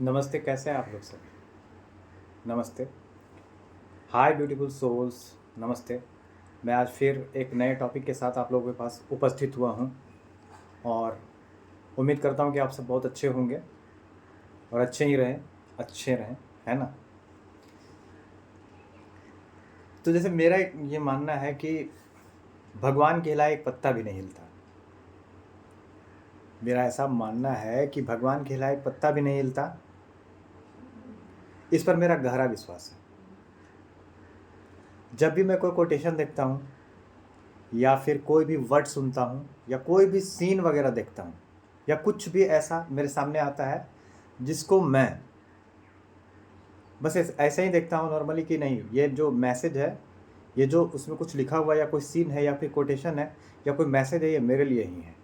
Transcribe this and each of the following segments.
नमस्ते, कैसे हैं आप लोग सभी? नमस्ते। हाय ब्यूटीफुल सोल्स, नमस्ते। मैं आज फिर एक नए टॉपिक के साथ आप लोगों के पास उपस्थित हुआ हूँ और उम्मीद करता हूँ कि आप सब बहुत अच्छे होंगे और अच्छे ही रहें, अच्छे रहें, है ना? तो जैसे मेरा ये मानना है कि भगवान के अलावा एक पत्ता भी नहीं हिलता। मेरा ऐसा मानना है कि भगवान के अलावा एक पत्ता भी नहीं हिलता। इस पर मेरा गहरा विश्वास है। जब भी मैं कोई कोटेशन देखता हूँ या फिर कोई भी वर्ड सुनता हूँ या कोई भी सीन वगैरह देखता हूँ या कुछ भी ऐसा मेरे सामने आता है जिसको मैं बस ऐसे ही देखता हूँ नॉर्मली कि नहीं, ये जो मैसेज है, ये जो उसमें कुछ लिखा हुआ या कोई सीन है या फिर कोटेशन है या कोई मैसेज है, ये मेरे लिए ही है।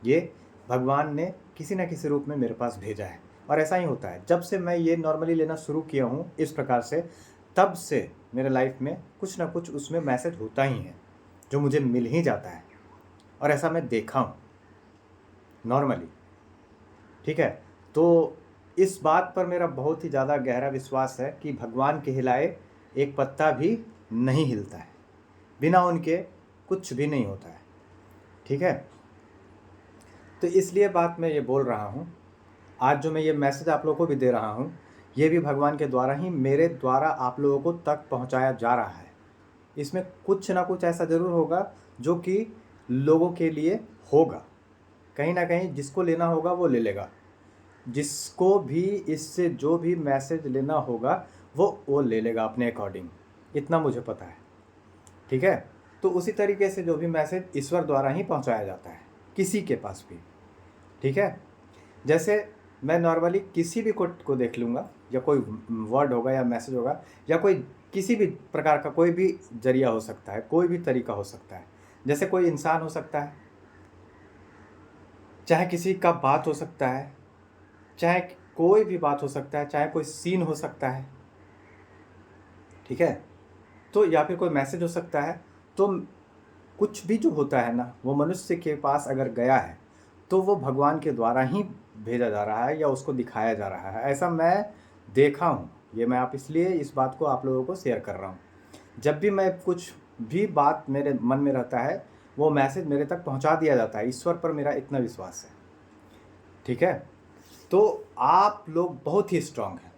ये भगवान ने किसी न किसी रूप में मेरे पास भेजा है। और ऐसा ही होता है, जब से मैं ये नॉर्मली लेना शुरू किया हूँ इस प्रकार से, तब से मेरे लाइफ में कुछ ना कुछ उसमें मैसेज होता ही है जो मुझे मिल ही जाता है। और ऐसा मैं देखा हूँ नॉर्मली। ठीक है, तो इस बात पर मेरा बहुत ही ज़्यादा गहरा विश्वास है कि भगवान के हिलाए एक पत्ता भी नहीं हिलता है, बिना उनके कुछ भी नहीं होता है। ठीक है, तो इसलिए बात मैं ये बोल रहा हूँ। आज जो मैं ये मैसेज आप लोगों को भी दे रहा हूँ, ये भी भगवान के द्वारा ही, मेरे द्वारा आप लोगों को तक पहुँचाया जा रहा है। इसमें कुछ ना कुछ ऐसा ज़रूर होगा जो कि लोगों के लिए होगा। कहीं ना कहीं जिसको लेना होगा वो ले लेगा, जिसको भी इससे जो भी मैसेज लेना होगा वो ले लेगा अपने अकॉर्डिंग। इतना मुझे पता है। ठीक है, तो उसी तरीके से जो भी मैसेज ईश्वर द्वारा ही पहुंचाया जाता है किसी के पास भी। ठीक है, जैसे मैं नॉर्मली किसी भी कोट को देख लूँगा या कोई वर्ड होगा या मैसेज होगा या कोई किसी भी प्रकार का कोई भी जरिया हो सकता है, कोई भी तरीका हो सकता है। जैसे कोई इंसान हो सकता है, चाहे किसी का बात हो सकता है, चाहे कोई भी बात हो सकता है, चाहे कोई सीन हो सकता है। ठीक है, तो या फिर कोई मैसेज हो सकता है। तो कुछ भी जो होता है ना, वो मनुष्य के पास अगर गया है तो वो भगवान के द्वारा ही भेजा जा रहा है या उसको दिखाया जा रहा है। ऐसा मैं देखा हूँ। ये मैं आप इसलिए इस बात को आप लोगों को शेयर कर रहा हूँ। जब भी मैं कुछ भी बात मेरे मन में रहता है, वो मैसेज मेरे तक पहुँचा दिया जाता है। ईश्वर पर मेरा इतना विश्वास है। ठीक है, तो आप लोग बहुत ही स्ट्रांग हैं,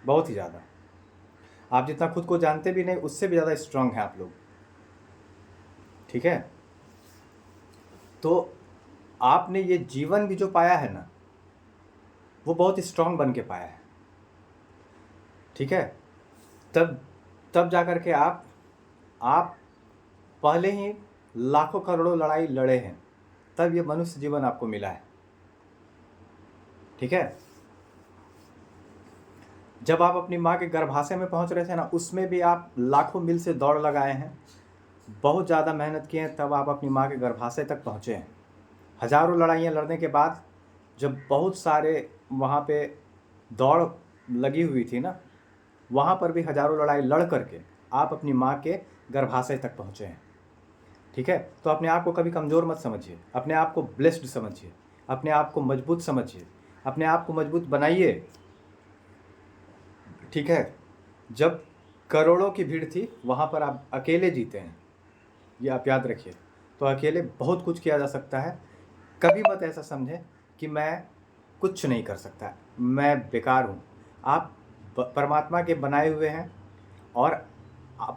बहुत ही ज़्यादा। आप जितना खुद को जानते भी नहीं, उससे भी ज़्यादा स्ट्रांग हैं आप लोग। ठीक है, तो आपने ये जीवन भी जो पाया है ना, वो बहुत स्ट्रांग बन के पाया है। ठीक है, तब तब जा कर के आप पहले ही लाखों करोड़ों लड़ाई लड़े हैं, तब ये मनुष्य जीवन आपको मिला है। ठीक है, जब आप अपनी माँ के गर्भाशय में पहुंच रहे थे ना, उसमें भी आप लाखों मील से दौड़ लगाए हैं, बहुत ज़्यादा मेहनत किए हैं, तब आप अपनी माँ के गर्भाशय तक पहुँचे हैं। हजारों लड़ाइयाँ लड़ने के बाद जब बहुत सारे वहाँ पे दौड़ लगी हुई थी ना, वहाँ पर भी हजारों लड़ाई लड़ करके आप अपनी माँ के गर्भाशय तक पहुँचे हैं। ठीक है, तो अपने आप को कभी कमज़ोर मत समझिए, अपने आप को ब्लेस्ड समझिए, अपने आप को मजबूत समझिए, अपने आप को मजबूत बनाइए। ठीक है, जब करोड़ों की भीड़ थी वहाँ पर आप अकेले जीते हैं, ये आप याद रखिए। तो अकेले बहुत कुछ किया जा सकता है। कभी मत ऐसा समझें कि मैं कुछ नहीं कर सकता, मैं बेकार हूँ। आप परमात्मा के बनाए हुए हैं और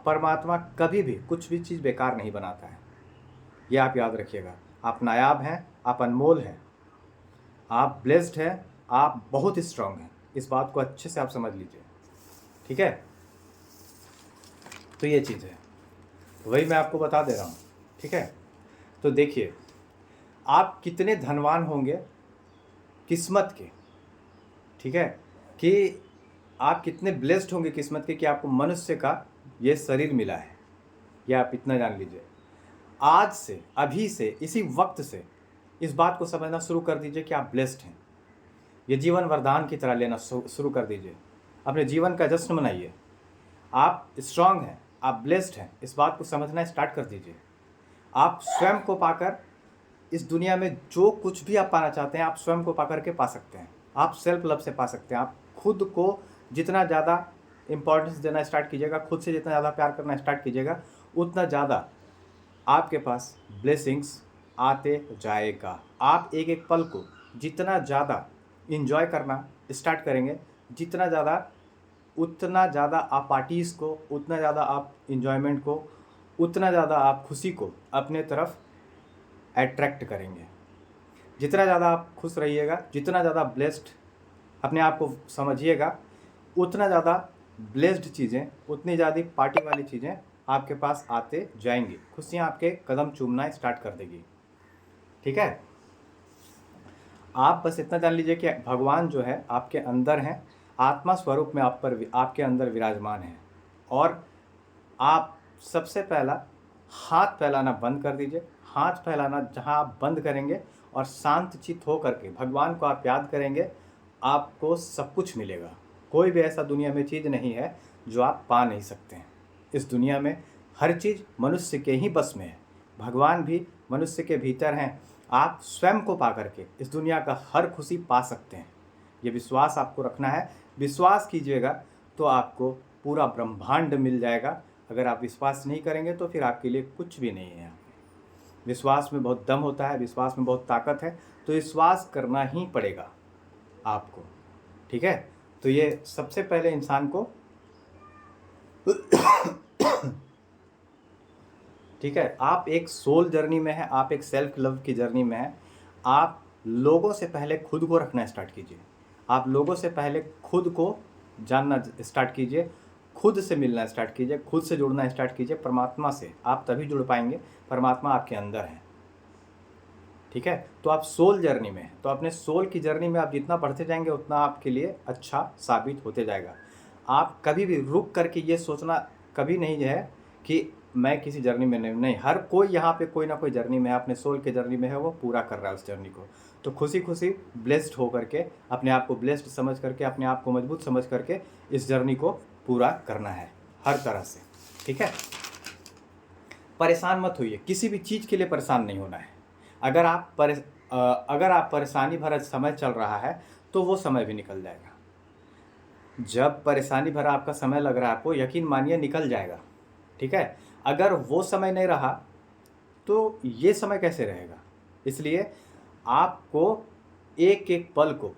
परमात्मा कभी भी कुछ भी चीज़ बेकार नहीं बनाता है। ये आप याद रखिएगा। आप नायाब हैं, आप अनमोल हैं, आप ब्लेस्ड हैं, आप बहुत स्ट्रांग हैं। इस बात को अच्छे से आप समझ लीजिए। ठीक है, तो ये चीज़ है, वही मैं आपको बता दे रहा हूँ। ठीक है, तो देखिए, आप कितने धनवान होंगे किस्मत के। ठीक है, कि आप कितने ब्लेस्ड होंगे किस्मत के कि आपको मनुष्य का ये शरीर मिला है। ये आप इतना जान लीजिए। आज से, अभी से, इसी वक्त से इस बात को समझना शुरू कर दीजिए कि आप ब्लेस्ड हैं। ये जीवन वरदान की तरह लेना शुरू कर दीजिए। अपने जीवन का जश्न मनाइए। आप स्ट्रांग हैं, आप ब्लेस्ड हैं, इस बात को समझना स्टार्ट कर दीजिए। आप स्वयं को पाकर इस दुनिया में जो कुछ भी आप पाना चाहते हैं, आप स्वयं को पाकर के पा सकते हैं। आप सेल्फ लव से पा सकते हैं। आप खुद को जितना ज़्यादा इम्पोर्टेंस देना स्टार्ट कीजिएगा, खुद से जितना ज़्यादा प्यार करना स्टार्ट कीजिएगा, उतना ज़्यादा आपके पास ब्लेसिंग्स आते जाएगा। आप एक एक पल को जितना ज़्यादा इंजॉय करना स्टार्ट करेंगे, उतना ज़्यादा आप पार्टीज़ को, उतना ज़्यादा आप इंजॉयमेंट को, उतना ज़्यादा आप खुशी को अपने तरफ अट्रैक्ट करेंगे। जितना ज़्यादा आप खुश रहिएगा, जितना ज़्यादा ब्लेस्ड अपने आप को समझिएगा, उतना ज़्यादा ब्लेस्ड चीज़ें, उतनी ज़्यादा पार्टी वाली चीज़ें आपके पास आते जाएंगी। खुशियाँ आपके कदम चूमना स्टार्ट कर देगी। ठीक है, आप बस इतना जान लीजिए कि भगवान जो है आपके अंदर हैं, आत्मा स्वरूप में आपके अंदर विराजमान है। और आप सबसे पहला हाथ फैलाना बंद कर दीजिए। हाथ फैलाना जहाँ आप बंद करेंगे और शांत चित्त होकर के भगवान को आप याद करेंगे, आपको सब कुछ मिलेगा। कोई भी ऐसा दुनिया में चीज़ नहीं है जो आप पा नहीं सकते हैं। इस दुनिया में हर चीज़ मनुष्य के ही बस में है। भगवान भी मनुष्य के भीतर हैं। आप स्वयं को पा करके इस दुनिया का हर खुशी पा सकते हैं। ये विश्वास आपको रखना है। विश्वास कीजिएगा तो आपको पूरा ब्रह्मांड मिल जाएगा। अगर आप विश्वास नहीं करेंगे तो फिर आपके लिए कुछ भी नहीं है। विश्वास में बहुत दम होता है, विश्वास में बहुत ताकत है, तो विश्वास करना ही पड़ेगा आपको। ठीक है, तो ये सबसे पहले इंसान को ठीक है, आप एक सोल जर्नी में है, आप एक सेल्फ लव की जर्नी में है। आप लोगों से पहले खुद को रखना स्टार्ट कीजिए। आप लोगों से पहले खुद को जानना स्टार्ट कीजिए, खुद से मिलना स्टार्ट कीजिए, खुद से जुड़ना स्टार्ट कीजिए परमात्मा से। आप तभी जुड़ पाएंगे, परमात्मा आपके अंदर है। ठीक है, तो आप सोल जर्नी में हैं, तो अपने सोल की जर्नी में आप जितना बढ़ते जाएंगे उतना आपके लिए अच्छा साबित होते जाएगा। आप कभी भी रुक करके ये सोचना कभी नहीं है कि मैं किसी जर्नी में नहीं। हर कोई यहाँ पे कोई ना कोई जर्नी में है, अपने सोल के जर्नी में है, वो पूरा कर रहा है उस जर्नी को। तो खुशी खुशी ब्लेस्ड हो करके, अपने आप को ब्लेस्ड समझ करके, अपने आप को मजबूत समझ करके इस जर्नी को पूरा करना है हर तरह से। ठीक है, परेशान मत होइए, किसी भी चीज़ के लिए परेशान नहीं होना है। अगर आप परेशानी भरा समय चल रहा है तो वो समय भी निकल जाएगा। जब परेशानी भरा आपका समय लग रहा है आपको, यकीन मानिए निकल जाएगा। ठीक है, अगर वो समय नहीं रहा तो ये समय कैसे रहेगा। इसलिए आपको एक एक पल को,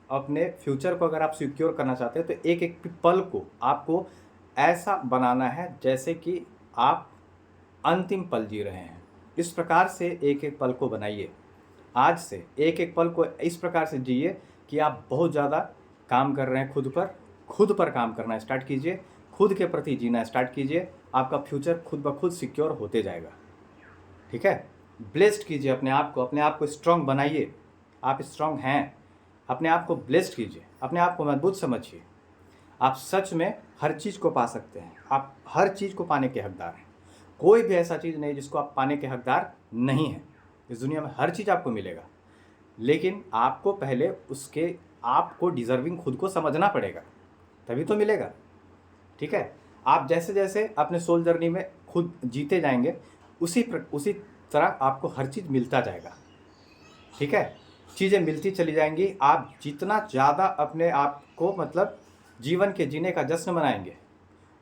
अपने फ्यूचर को अगर आप सिक्योर करना चाहते हैं तो एक एक पल को आपको ऐसा बनाना है जैसे कि आप अंतिम पल जी रहे हैं। इस प्रकार से एक एक पल को बनाइए। आज से एक एक पल को इस प्रकार से जिए कि आप बहुत ज़्यादा काम कर रहे हैं, खुद पर काम करना स्टार्ट कीजिए, खुद के प्रति जीना स्टार्ट कीजिए। आपका फ्यूचर खुद ब खुद सिक्योर होते जाएगा। ठीक है, ब्लेस्ड कीजिए अपने आप को स्ट्रांग बनाइए। आप स्ट्रांग हैं, अपने आप को ब्लेस्ड कीजिए, अपने आप को मजबूत समझिए। आप सच में हर चीज़ को पा सकते हैं। आप हर चीज़ को पाने के हकदार हैं। कोई भी ऐसा चीज़ नहीं जिसको आप पाने के हकदार नहीं हैं। इस दुनिया में हर चीज़ आपको मिलेगा, लेकिन आपको पहले आपको डिज़र्विंग खुद को समझना पड़ेगा, तभी तो मिलेगा। ठीक है, आप जैसे जैसे अपने सोल जर्नी में खुद जीते जाएंगे, उसी तरह आपको हर चीज़ मिलता जाएगा। ठीक है, चीज़ें मिलती चली जाएंगी। आप जितना ज़्यादा अपने आप को जीवन के जीने का जश्न मनाएंगे,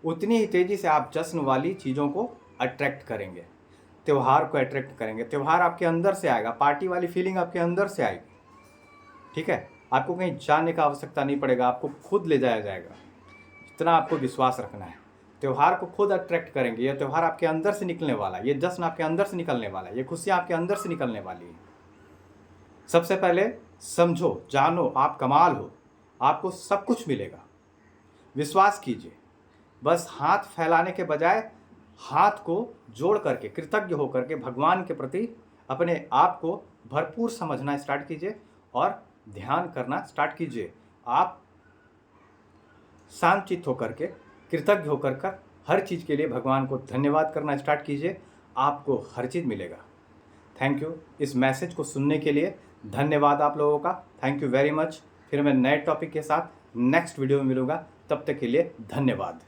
उतनी ही तेज़ी से आप जश्न वाली चीज़ों को अट्रैक्ट करेंगे, त्यौहार को अट्रैक्ट करेंगे। त्यौहार आपके अंदर से आएगा, पार्टी वाली फीलिंग आपके अंदर से आएगी। ठीक है, आपको कहीं जाने का आवश्यकता नहीं पड़ेगा, आपको खुद ले जाया जाएगा। इतना आपको विश्वास रखना है। त्यौहार को खुद अट्रैक्ट करेंगे। यह त्यौहार आपके अंदर से निकलने वाला है, ये जश्न आपके अंदर से निकलने वाला है, ये खुशियाँ आपके अंदर से निकलने वाली है। सबसे पहले समझो, जानो, आप कमाल हो, आपको सब कुछ मिलेगा। विश्वास कीजिए। बस हाथ फैलाने के बजाय हाथ को जोड़ करके, कृतज्ञ होकर के भगवान के प्रति अपने आप को भरपूर समझना स्टार्ट कीजिए और ध्यान करना स्टार्ट कीजिए। आप शांतचित्त होकर के, कृतज्ञ होकर कर हर चीज़ के लिए भगवान को धन्यवाद करना स्टार्ट कीजिए। आपको हर चीज़ मिलेगा। थैंक यू इस मैसेज को सुनने के लिए। धन्यवाद आप लोगों का, थैंक यू वेरी मच। फिर मैं नए टॉपिक के साथ नेक्स्ट वीडियो में मिलूँगा, तब तक के लिए धन्यवाद।